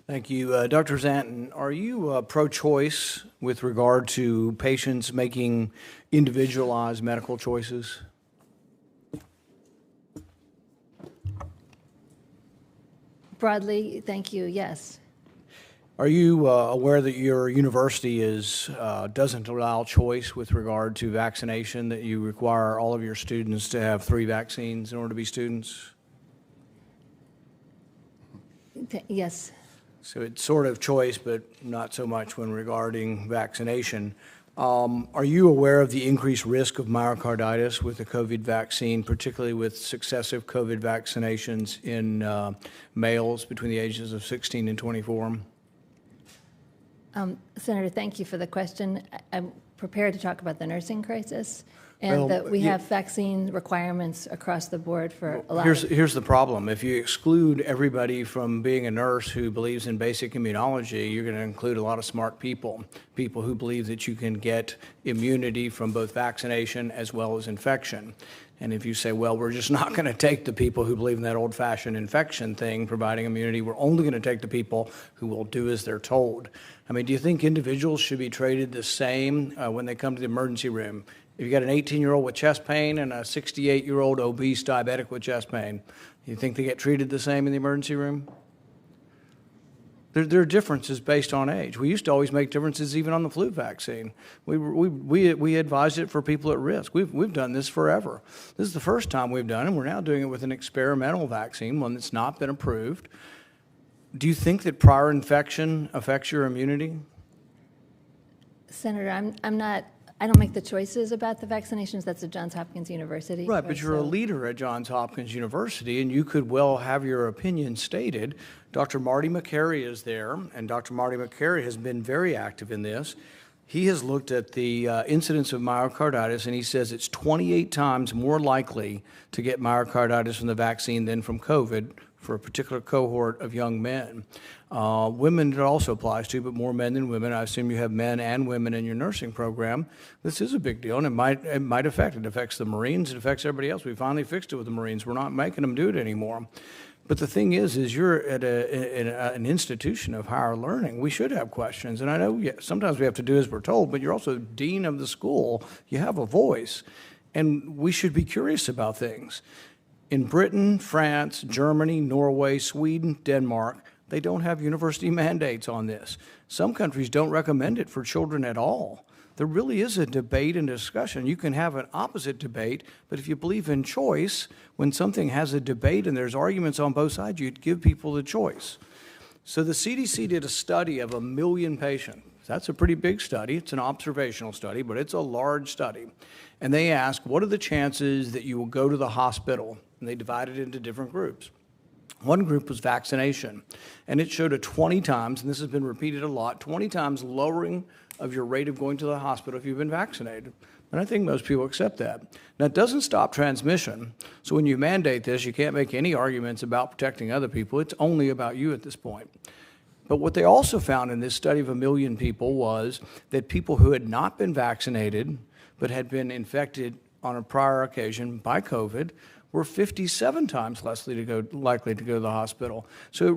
Thank you. Dr. Zanton, are you pro-choice with regard to patients making individualized medical choices? Broadly, thank you, yes. Are you aware that your university doesn't allow choice with regard to vaccination, that you require all of your students to have 3 vaccines in order to be students? Yes. So it's sort of choice, but not so much when regarding vaccination. Are you aware of the increased risk of myocarditis with the COVID vaccine, particularly with successive COVID vaccinations in males between the ages of 16 and 24? Senator, thank you for the question. I'm prepared to talk about the nursing crisis and that we have vaccine requirements across the board for a lot Here's the problem. If you exclude everybody from being a nurse who believes in basic immunology, you're going to include a lot of smart people who believe that you can get immunity from both vaccination as well as infection. And if you say, well, we're just not going to take the people who believe in that old-fashioned infection thing, providing immunity, we're only going to take the people who will do as they're told. I mean, do you think individuals should be treated the same when they come to the emergency room? If you got an 18-year-old with chest pain and a 68-year-old obese diabetic with chest pain, you think they get treated the same in the emergency room? There are differences based on age. We used to always make differences even on the flu vaccine. We advised it for people at risk. We've done this forever. This is the first time we've done it, and we're now doing it with an experimental vaccine, one that's not been approved. Do you think that prior infection affects your immunity? Senator, I don't make the choices about the vaccinations. That's at Johns Hopkins University. Right, but you're a leader at Johns Hopkins University, and you could well have your opinion stated. Dr. Marty McCary is there, and Dr. Marty McCary has been very active in this. He has looked at the incidence of myocarditis, and he says it's 28 times more likely to get myocarditis from the vaccine than from COVID for a particular cohort of young men. Women it also applies to, but more men than women. I assume you have men and women in your nursing program. This is a big deal, and it might affect. It affects the Marines. It affects everybody else. We finally fixed it with the Marines. We're not making them do it anymore. But the thing is you're at an institution of higher learning. We should have questions. And I know sometimes we have to do as we're told, but you're also dean of the school. You have a voice. And we should be curious about things. In Britain, France, Germany, Norway, Sweden, Denmark, they don't have university mandates on this. Some countries don't recommend it for children at all. There really is a debate and discussion. You can have an opposite debate, but if you believe in choice, when something has a debate and there's arguments on both sides, you'd give people the choice. So the CDC did a study of 1 million patients. That's a pretty big study. It's an observational study, but it's a large study. And they asked, what are the chances that you will go to the hospital? And they divided it into different groups. One group was vaccination, and it showed a 20 times, and this has been repeated a lot, 20 times lowering of your rate of going to the hospital if you've been vaccinated. And I think most people accept that. Now, it doesn't stop transmission, so when you mandate this, you can't make any arguments about protecting other people. It's only about you at this point. But what they also found in this study of 1 million people was that people who had not been vaccinated but had been infected on a prior occasion by COVID were 57 times less likely to go to the hospital. So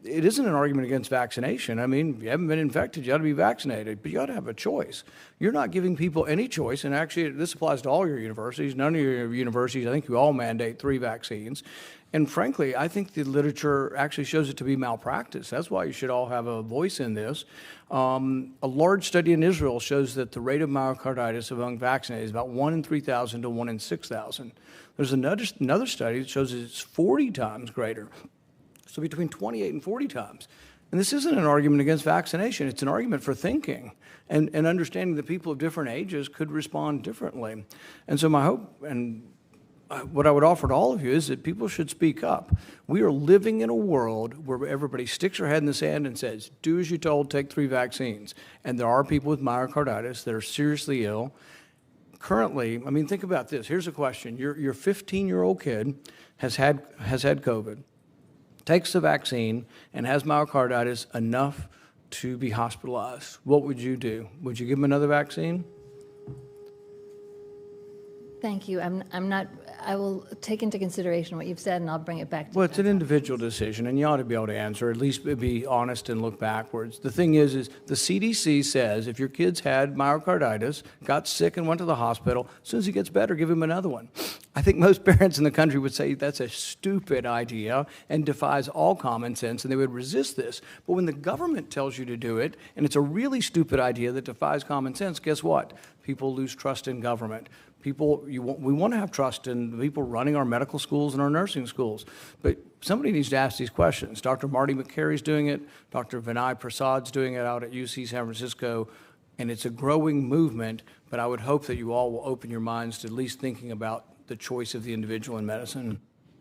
it isn't an argument against vaccination. I mean, if you haven't been infected, you ought to be vaccinated, but you ought to have a choice. You're not giving people any choice, and actually this applies to all your universities. None of your universities, I think you all mandate 3 vaccines. And frankly, I think the literature actually shows it to be malpractice. That's why you should all have a voice in this. A large study in Israel shows that the rate of myocarditis among vaccinated is about 1 in 3,000 to 1 in 6,000. There's another study that shows it's 40 times greater, so between 28 and 40 times. And this isn't an argument against vaccination. It's an argument for thinking and understanding that people of different ages could respond differently. And so my hope and what I would offer to all of you is that people should speak up. We are living in a world where everybody sticks their head in the sand and says, do as you're told, take 3 vaccines. And there are people with myocarditis that are seriously ill. Currently, I mean, think about this. Here's a question. Your 15-year-old kid has had COVID, takes the vaccine, and has myocarditis enough to be hospitalized. What would you do? Would you give him another vaccine? Thank you. I will take into consideration what you've said, and I'll bring it back to you. Well, it's an individual decision, and you ought to be able to answer, at least be honest and look backwards. The thing is the CDC says if your kid's had myocarditis, got sick and went to the hospital, as soon as he gets better, give him another one. I think most parents in the country would say that's a stupid idea and defies all common sense, and they would resist this. But when the government tells you to do it, and it's a really stupid idea that defies common sense, guess what? People lose trust in government. We want to have trust in the people running our medical schools and our nursing schools. But somebody needs to ask these questions. Dr. Marty McCary's doing it. Dr. Vinay Prasad's doing it out at UC San Francisco. And it's a growing movement, but I would hope that you all will open your minds to at least thinking about the choice of the individual in medicine.